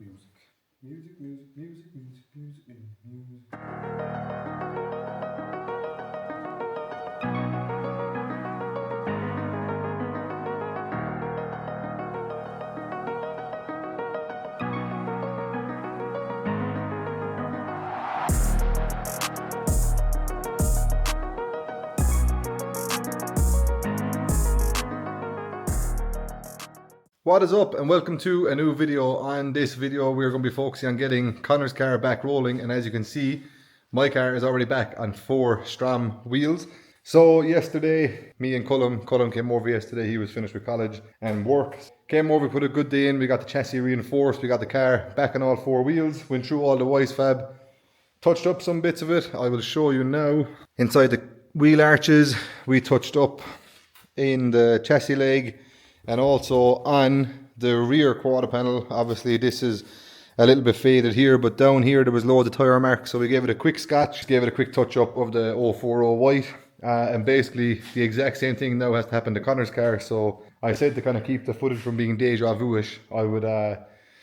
Music. Music, music, music, music, music, music. What is up, and welcome to a new video. On this video we're going to be focusing on getting Connor's car back rolling, and as you can see my car is already back on 4 Strom wheels. So yesterday me and Colm came over yesterday. He was finished with college and work, came over, put a good day in. We got the chassis reinforced, we got the car back on all 4 wheels, went through all the wise fab, touched up some bits of it. I will show you now. Inside the wheel arches we touched up in the chassis leg, and also on the rear quarter panel. Obviously this is a little bit faded here, but down here there was loads of tyre marks, so we gave it a quick scotch, gave it a quick touch up of the 040 white, and basically the exact same thing now has to happen to Connor's car. So I said to kind of keep the footage from being deja vu-ish, I would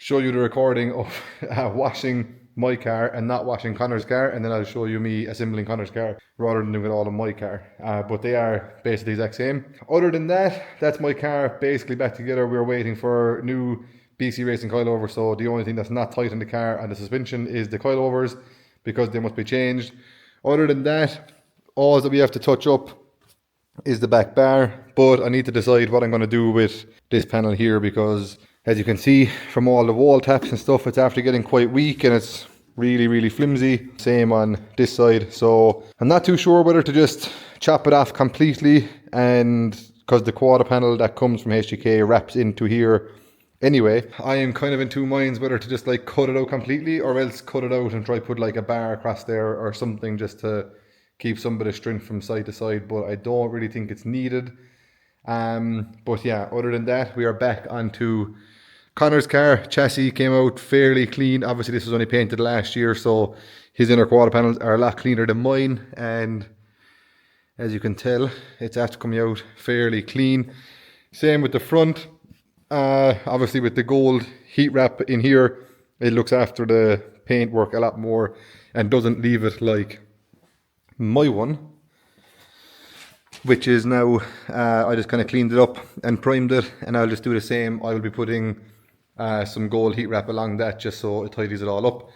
show you the recording of washing my car and not washing Connor's car, and then I'll show you me assembling Connor's car rather than doing it all on my car. But they are basically the exact same. Other than that, that's my car basically back together. We're waiting for new BC Racing coilover, so the only thing that's not tight in the car and the suspension is the coilovers, because they must be changed. Other than that, all that we have to touch up is the back bar, but I need to decide what I'm going to do with this panel here, because as you can see from all the wall taps and stuff, it's after getting quite weak and it's really flimsy. Same on this side, so I'm not too sure whether to just chop it off completely, and because the quarter panel that comes from HGK wraps into here anyway, I am kind of in two minds whether to just like cut it out completely or else cut it out and try put like a bar across there or something just to keep some bit of strength from side to side, but I don't really think it's needed. But yeah, other than that, we are back onto Connor's car. Chassis came out fairly clean. Obviously this was only painted last year, so his inner quarter panels are a lot cleaner than mine, and as you can tell it's after coming out fairly clean. Same with the front. Obviously with the gold heat wrap in here, it looks after the paint work a lot more and doesn't leave it like my one, which is now, I just kind of cleaned it up and primed it, and I'll just do the same. I will be putting some gold heat wrap along that just so it tidies it all up,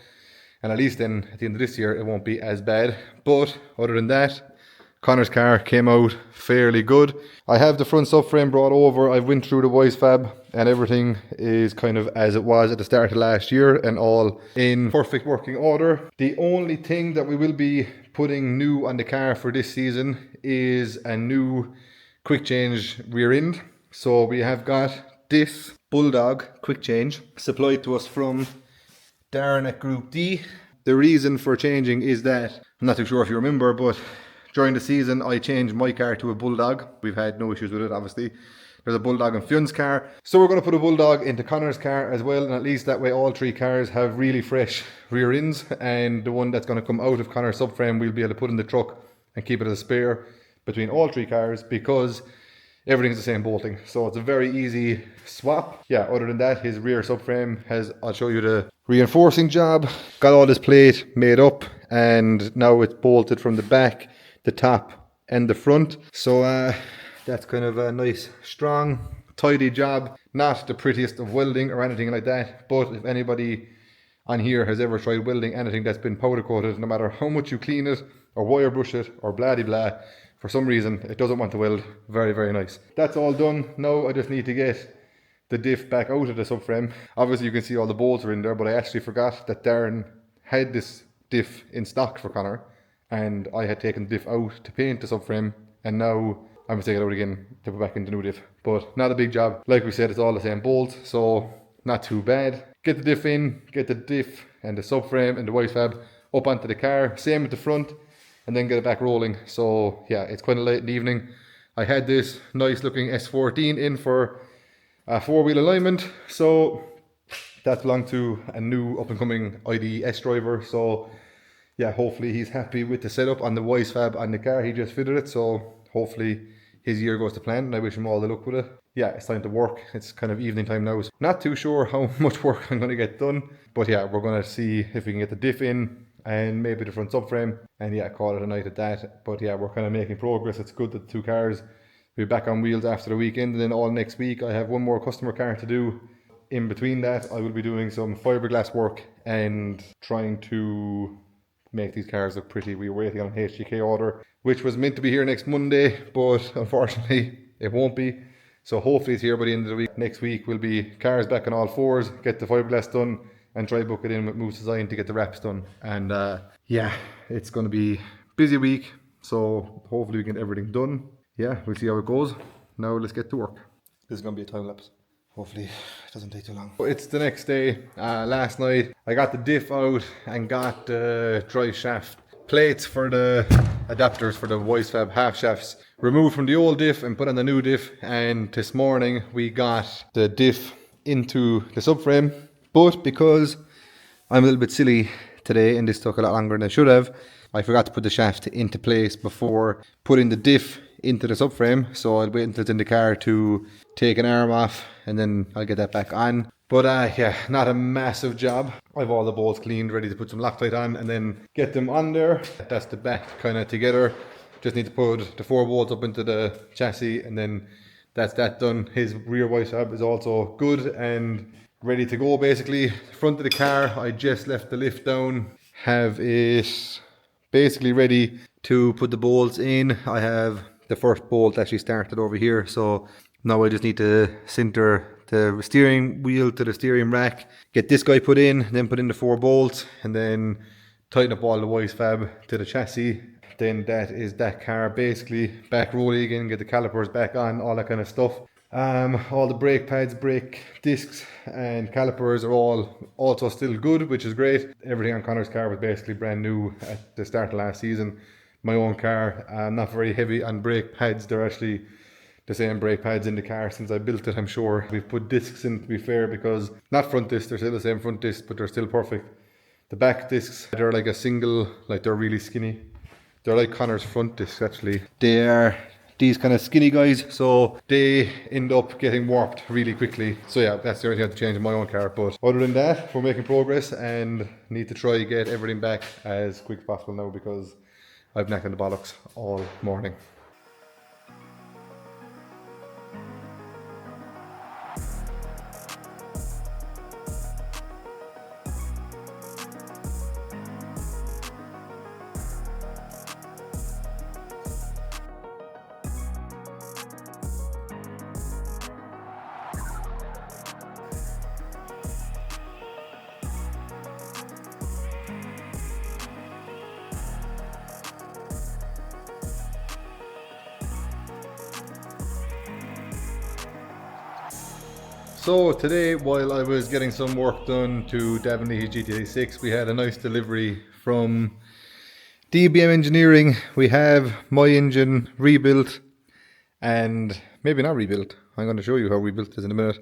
and at least then at the end of this year it won't be as bad. But other than that, Connor's car came out fairly good. I have the front subframe brought over. I went through the wise fab and everything is kind of as it was at the start of last year and all in perfect working order. The only thing that we will be putting new on the car for this season is a new quick change rear end. So we have got this Bulldog quick change supplied to us from Darren at Group D. The reason for changing is that, I'm not too sure if you remember, but during the season I changed my car to a Bulldog. We've had no issues with it, obviously. There's a Bulldog in Fion's car, so we're going to put a Bulldog into Connor's car as well, and at least that way all 3 cars have really fresh rear ends, and the one that's going to come out of Connor's subframe we'll be able to put in the truck and keep it as a spare between all 3 cars, because everything's the same bolting, so it's a very easy swap. Yeah, other than that, his rear subframe has, I'll show you the reinforcing job, got all this plate made up, and now it's bolted from the back, the top and the front. So that's kind of a nice strong tidy job. Not the prettiest of welding or anything like that, but if anybody on here has ever tried welding anything that's been powder coated, no matter how much you clean it or wire brush it or blah de blah, for some reason it doesn't want to weld. Very nice. That's all done. Now I just need to get the diff back out of the subframe. Obviously you can see all the bolts are in there, but I actually forgot that Darren had this diff in stock for Connor, and I had taken the diff out to paint the subframe, and now I'm going to take it out again to put back in the new diff. But not a big job. Like we said, it's all the same bolts, so not too bad. Get the diff in, get the diff and the subframe and the white fab up onto the car. Same with the front, and then get it back rolling. So yeah, it's quite late in the evening. I had this nice looking S14 in for a 4-wheel alignment, so that belonged to a new up and coming ID S driver. So yeah, hopefully he's happy with the setup on the wise fab on the car. He just fitted it, so hopefully his year goes to plan, and I wish him all the luck with it. yeah, it's time to work. It's kind of evening time now. So not too sure how much work I'm going to get done. But yeah, we're going to see if we can get the diff in and maybe the front subframe. And yeah, call it a night at that. But yeah, we're kind of making progress. It's good that the 2 cars will be back on wheels after the weekend. And then all next week, I have one more customer car to do. In between that, I will be doing some fiberglass work and trying to make these cars look pretty. We were waiting on an HGK order, which was meant to be here next Monday, but unfortunately it won't be. So hopefully it's here by the end of the week. Next week will be cars back on all fours, get the fiberglass done, and try book it in with Moose Design to get the wraps done. And yeah, it's going to be a busy week. So hopefully we get everything done. Yeah, we'll see how it goes. Now let's get to work. This is going to be a time lapse. Hopefully it doesn't take too long. It's the next day. Last night I got the diff out and got the drive shaft plates for the adapters for the Wisefab half shafts removed from the old diff and put on the new diff. And this morning we got the diff into the subframe, but because I'm a little bit silly today and this took a lot longer than I should have, I forgot to put the shaft into place before putting the diff into the subframe. So I'll wait until it's in the car to take an arm off and then I'll get that back on. But yeah, not a massive job. I have all the bolts cleaned, ready to put some Loctite on and then get them on there. That's the back kind of together. Just need to put the 4 bolts up into the chassis and then that's that done. His rear Wisefab is also good and ready to go basically. Front of the car, I just left the lift down. Have it basically ready to put the bolts in. I have the first bolt actually started over here, so now I just need to center the steering wheel to the steering rack, get this guy put in, then put in the 4 bolts and then tighten up all the Wisefab to the chassis. Then that is that car basically back rolling again, get the calipers back on, all that kind of stuff. All the brake pads, brake discs and calipers are all also still good, which is great. Everything on Connor's car was basically brand new at the start of last season. My own car, not very heavy on brake pads. They're actually the same brake pads in the car since I built it, I'm sure. We've put discs in, to be fair, because not front discs, they're still the same front discs, but they're still perfect. The back discs, they're like a single, like they're really skinny. They're like Connor's front discs actually. They are these kind of skinny guys, so they end up getting warped really quickly. So yeah, that's the only thing I have to change in my own car. But other than that, we're making progress and need to try to get everything back as quick as possible now because I've knocked on the bollocks all morning. So today, while I was getting some work done to Davin Leahy's GTA 6, we had a nice delivery from DBM Engineering. We have my engine rebuilt, and maybe not rebuilt. I'm going to show you how rebuilt it is in a minute.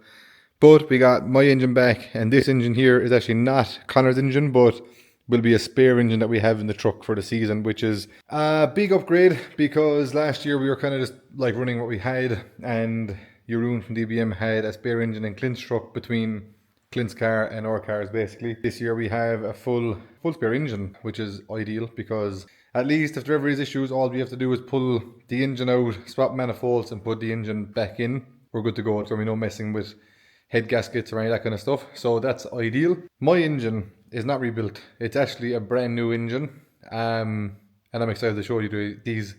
But we got my engine back, and this engine here is actually not Connor's engine, but will be a spare engine that we have in the truck for the season, which is a big upgrade because last year we were kind of just like running what we had, and Jeroen from DBM had a spare engine in Clint's truck between Clint's car and our cars basically. This year we have a full spare engine, which is ideal because at least if there ever is issues, all we have to do is pull the engine out, swap manifolds and put the engine back in. We're good to go. So we're no messing with head gaskets or any of that kind of stuff. So that's ideal. My engine is not rebuilt. It's actually a brand new engine. And I'm excited to show you these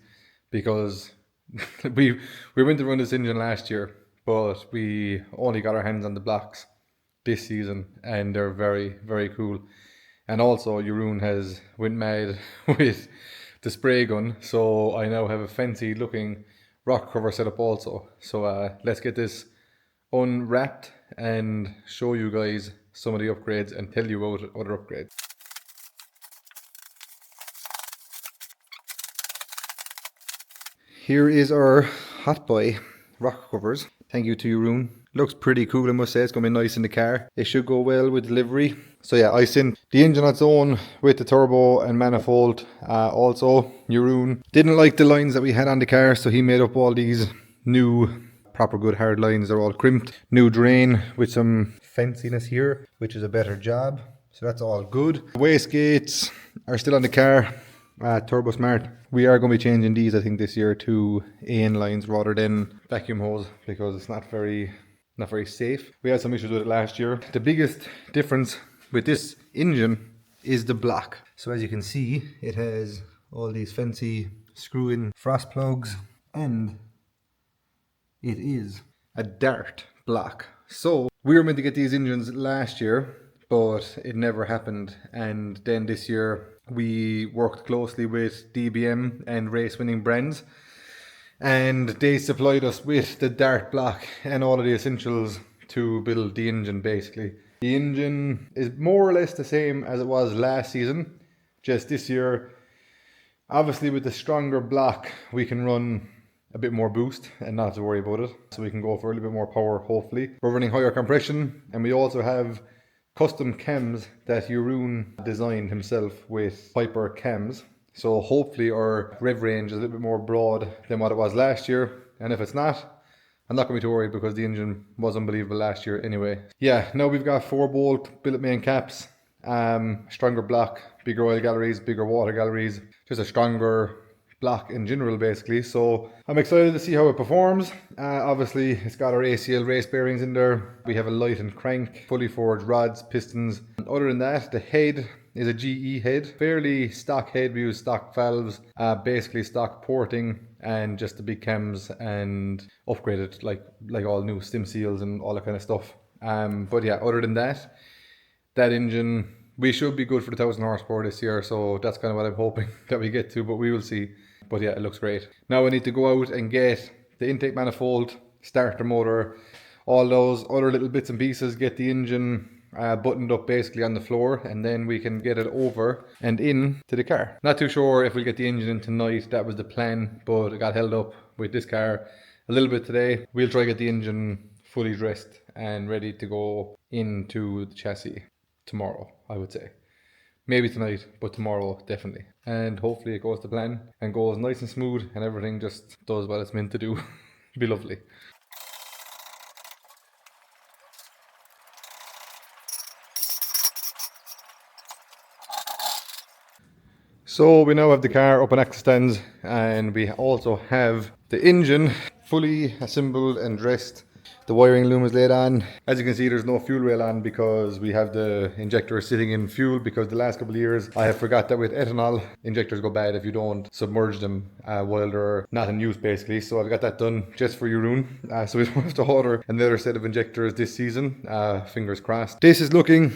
because we went to run this engine last year, but we only got our hands on the blocks this season and they're very, very cool. And also Jeroen has went mad with the spray gun, so I now have a fancy looking rock cover set up also. So let's get this unwrapped and show you guys some of the upgrades and tell you about other upgrades. Here is our Hot Boy rock covers. Thank you to Jeroen. Looks pretty cool, I must say. It's going to be nice in the car. It should go well with delivery. So yeah, I sent the engine on its own with the turbo and manifold. Also, Jeroen didn't like the lines that we had on the car, so he made up all these new proper good hard lines. They're all crimped. New drain with some fanciness here, which is a better job. So that's all good. Wastegates are still on the car. Turbo Smart. We are going to be changing these, I think, this year to AN lines rather than vacuum hose because it's not very safe. We had some issues with it last year. The biggest difference with this engine is the block. So as you can see, it has all these fancy screw-in frost plugs and it is a dart block. So we were meant to get these engines last year, but it never happened. And then this year we worked closely with DBM and race winning brands, and they supplied us with the dart block and all of the essentials to build the engine basically. The engine is more or less the same as it was last season, just this year, obviously with the stronger block, we can run a bit more boost and not have to worry about it. So we can go for a little bit more power, hopefully. We're running higher compression, and we also have custom cams that Jeroen designed himself with Piper cams. So hopefully our rev range is a little bit more broad than what it was last year. And if it's not, I'm not going to be too worried because the engine was unbelievable last year anyway. Yeah, now we've got 4-bolt billet main caps, stronger block, bigger oil galleries, bigger water galleries, just a stronger block in general basically. So I'm excited to see how it performs. Obviously it's got our ACL race bearings in there. We have a light and crank, fully forged rods, pistons. Other than that, the head is a GE head, fairly stock head. We use stock valves, basically stock porting, and just the big cams and upgraded like all new stem seals and all that kind of stuff. But yeah, other than that, that engine, we should be good for the 1000 horsepower this year, so that's kind of what I'm hoping that we get to, but we will see. But yeah, it looks great. Now I need to go out and get the intake manifold, starter motor, all those other little bits and pieces, get the engine buttoned up basically on the floor, and then we can get it over and in to the car. Not too sure if we'll get the engine in tonight. That was the plan, but it got held up with this car a little bit today. We'll try to get the engine fully dressed and ready to go into the chassis tomorrow, I would say. Maybe tonight, but tomorrow definitely. And hopefully it goes to plan and goes nice and smooth and everything just does what it's meant to do. Be lovely. So we now have the car up on axle stands, and we also have the engine fully assembled and dressed. The wiring loom is laid on. As you can see, there's no fuel rail on because we have the injector sitting in fuel, because the last couple of years I have forgot that with ethanol, injectors go bad if you don't submerge them while they're not in use basically. So I've got that done just for Jeroen. So we don't have to order another set of injectors this season. Fingers crossed. This is looking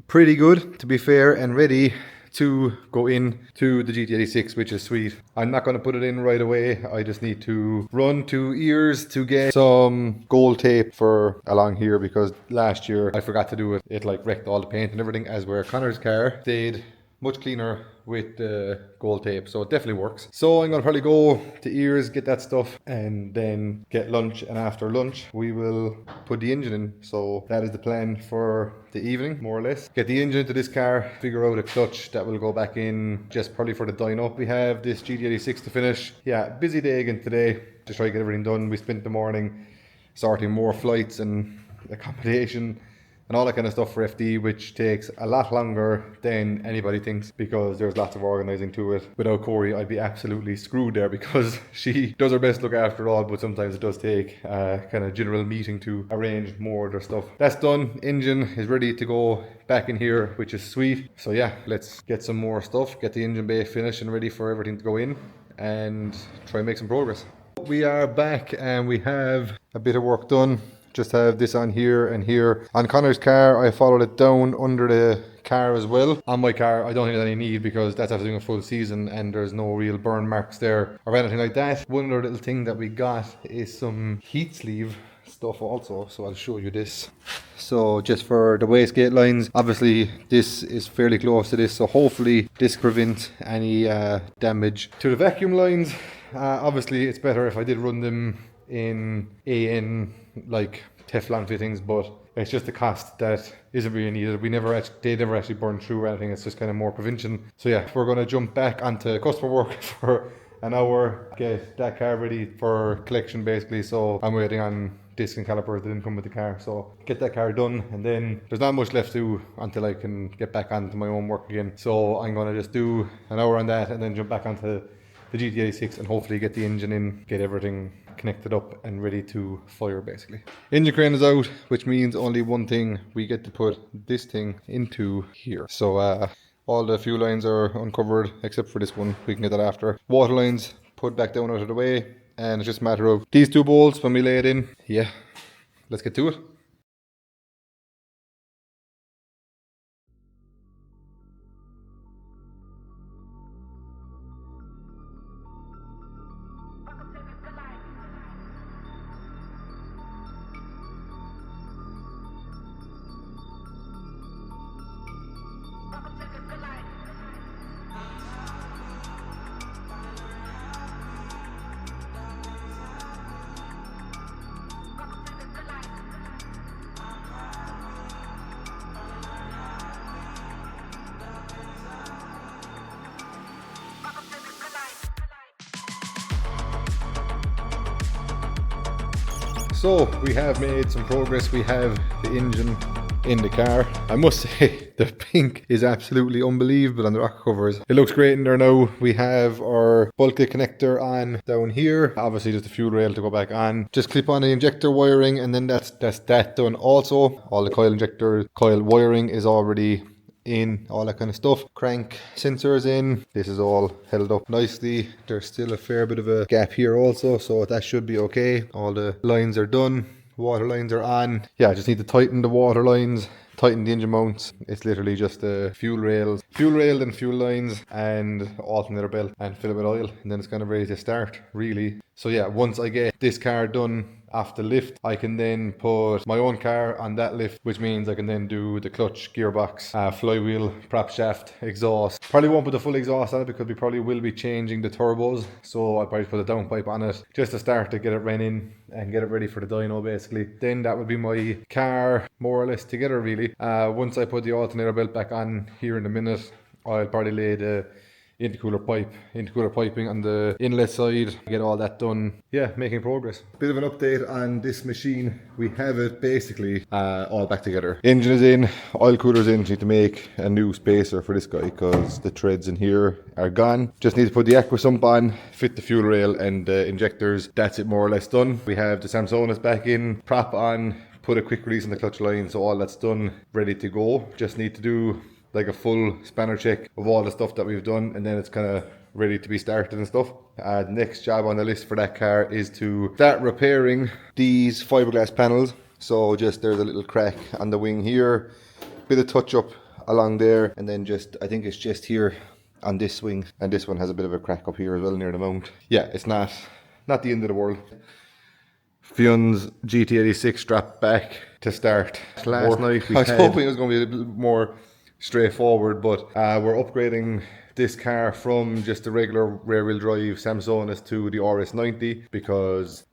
pretty good, to be fair, and ready to go in to the GT86, which is sweet. I'm not going to put it in right away. I just need to run to ears to get some gold tape for along here, because last year I forgot to do it. It like wrecked all the paint and everything, as where Connor's car stayed much cleaner with the gold tape, so it definitely works. So I'm gonna probably go to ears, get that stuff, and then get lunch, and after lunch we will put the engine in. So that is the plan for the evening, more or less. Get the engine into this car, figure out a clutch that will go back in just probably for the dyno. We have this GT86 to finish. Yeah, busy day again today to try to get everything done. We spent the morning sorting more flights and accommodation and all that kind of stuff for FD, which takes a lot longer than anybody thinks, because there's lots of organising to it. Without Corey, I'd be absolutely screwed there, because she does her best to look after it all, but sometimes it does take a kind of general meeting to arrange more of their stuff. That's done. Engine is ready to go back in here, which is sweet. So yeah, let's get some more stuff, get the engine bay finished and ready for everything to go in, and try and make some progress. We are back and we have a bit of work done. Just have this on here and here. On Connor's car, I followed it down under the car as well. On my car, I don't think there's any need, because that's after doing a full season and there's no real burn marks there or anything like that. One other little thing that we got is some heat sleeve stuff also, so I'll show you this. So just for the wastegate lines, obviously this is fairly close to this, so hopefully this prevents any damage to the vacuum lines. Obviously it's better if I did run them in AN like Teflon fittings, but it's just a cost that isn't really needed. They never actually burn through or anything. It's just kind of more prevention. So yeah, we're going to jump back onto customer work for an hour, get that car ready for collection basically. So I'm waiting on disc and calipers that didn't come with the car, so get that car done, and then there's not much left to do until I can get back onto my own work again. So I'm gonna just do an hour on that and then jump back onto the GT86 and hopefully get the engine in, get everything connected up and ready to fire basically. Engine crane is out, which means only one thing, we get to put this thing into here. So all the fuel lines are uncovered except for this one, we can get that after. Water lines put back down out of the way, and it's just a matter of these two bolts when we lay it in. Yeah, let's get to it. So we have made some progress. We have the engine in the car. I must say the pink is absolutely unbelievable on the rocker covers. It looks great in there now. We have our bulkhead connector on down here. Obviously just the fuel rail to go back on. Just clip on the injector wiring and then that's that done also. All the coil wiring is already in, all that kind of stuff. Crank sensors in. This is all held up nicely. There's still a fair bit of a gap here also, so that should be okay. All the lines are done. Water lines are on. Yeah, I just need to tighten the water lines, tighten the engine mounts. It's literally just the fuel rail and fuel lines and alternator belt and fill it with oil, and then it's kind of ready to start really. So yeah, once I get this car done off the lift, I can then put my own car on that lift, which means I can then do the clutch, gearbox, flywheel, prop shaft, exhaust. Probably won't put the full exhaust on it because we probably will be changing the turbos, so I'll probably put a downpipe on it just to start to get it running and get it ready for the dyno basically. Then that would be my car more or less together really. Once I put the alternator belt back on here in a minute, I'll probably lay the intercooler piping on the inlet side, get all that done. Yeah, making progress. Bit of an update on this machine. We have it basically all back together. Engine is in, oil cooler's in. Just need to make a new spacer for this guy because the treads in here are gone. Just need to put the aqua sump on, fit the fuel rail and the injectors. That's it more or less done. We have the Samsonas back in, prop on, put a quick release on the clutch line, so all that's done, ready to go. Just need to do like a full spanner check of all the stuff that we've done, and then it's kind of ready to be started and stuff. The next job on the list for that car is to start repairing these fiberglass panels. So just there's a little crack on the wing here, bit of touch up along there, and then just I think it's just here on this wing, and this one has a bit of a crack up here as well near the mount. Yeah, it's not the end of the world. Fion's GT86 strapped back to start. Last night I was hoping it was going to be a little more straightforward, but we're upgrading this car from just the regular rear wheel drive Samsonas to the RS90 because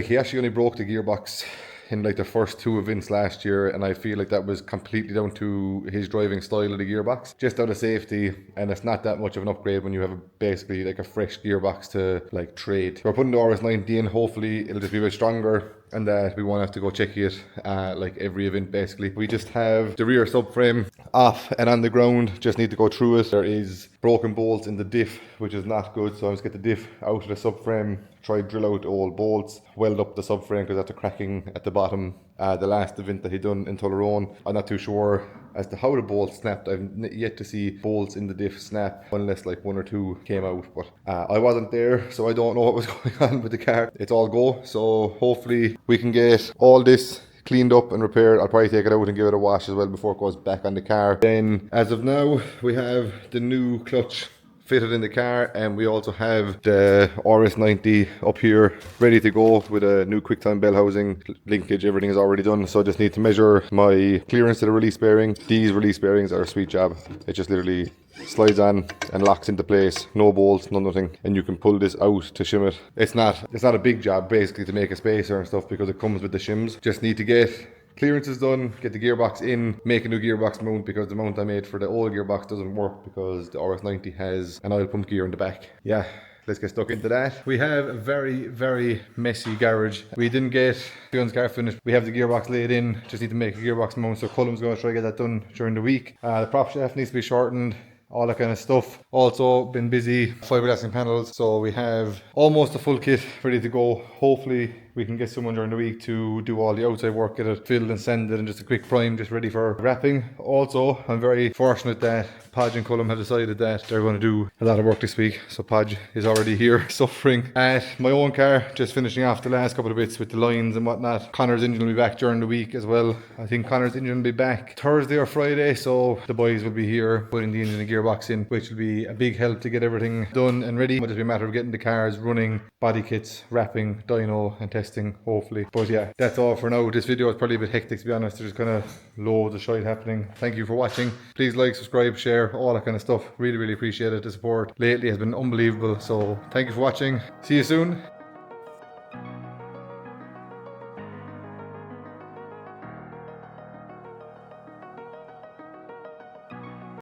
he actually only broke the gearbox in like the first two events last year, and I feel like that was completely down to his driving style of the gearbox, just out of safety, and it's not that much of an upgrade when you have basically like a fresh gearbox to like trade. So we're putting the RS90 in, hopefully it'll just be a bit stronger and that we won't have to go check it like every event basically. We just have the rear subframe off and on the ground, just need to go through it. There is broken bolts in the diff, which is not good, so I just get the diff out of the subframe, try drill out all bolts, weld up the subframe because that's a cracking at the bottom. The last event that he done in Tullaroan, I'm not too sure as to how the bolts snapped. I've yet to see bolts in the diff snap unless like one or two came out, but I wasn't there, so I don't know what was going on with the car. It's all go, so hopefully we can get all this cleaned up and repaired. I'll probably take it out and give it a wash as well before it goes back on the car. Then as of now we have the new clutch fitted in the car, and we also have the RS90 up here ready to go with a new QuickTime bell housing, linkage, everything is already done. So I just need to measure my clearance to the release bearing. These release bearings are a sweet job. It just literally slides on and locks into place, no bolts, no nothing, and you can pull this out to shim it. It's not a big job basically to make a spacer and stuff because it comes with the shims. Just need to get clearance is done, get the gearbox in, make a new gearbox mount because the mount I made for the old gearbox doesn't work because the RS90 has an oil pump gear in the back. Yeah, let's get stuck into that. We have a very messy garage. We didn't get Fion's car finished. We have the gearbox laid in, just need to make a gearbox mount, so Cullum's going to try to get that done during the week. The prop shaft needs to be shortened, all that kind of stuff. Also been busy fiberglassing panels, so we have almost a full kit ready to go. Hopefully we can get someone during the week to do all the outside work, get it filled and sanded, and just a quick prime, just ready for wrapping. Also, I'm very fortunate that Podge and Cullum have decided that they're going to do a lot of work this week. So Podge is already here suffering at my own car, just finishing off the last couple of bits with the lines and whatnot. Connor's engine will be back during the week as well. I think Connor's engine will be back Thursday or Friday, so the boys will be here putting the engine and gearbox in, which will be a big help to get everything done and ready. It'll just be a matter of getting the cars running, body kits, wrapping, dyno and testing, hopefully. But yeah, that's all for now. This video is probably a bit hectic, to be honest. There's kind of loads of shit happening. Thank you for watching. Please like, subscribe, share, all that kind of stuff. Really appreciate it. The support lately has been unbelievable. So thank you for watching. See you soon.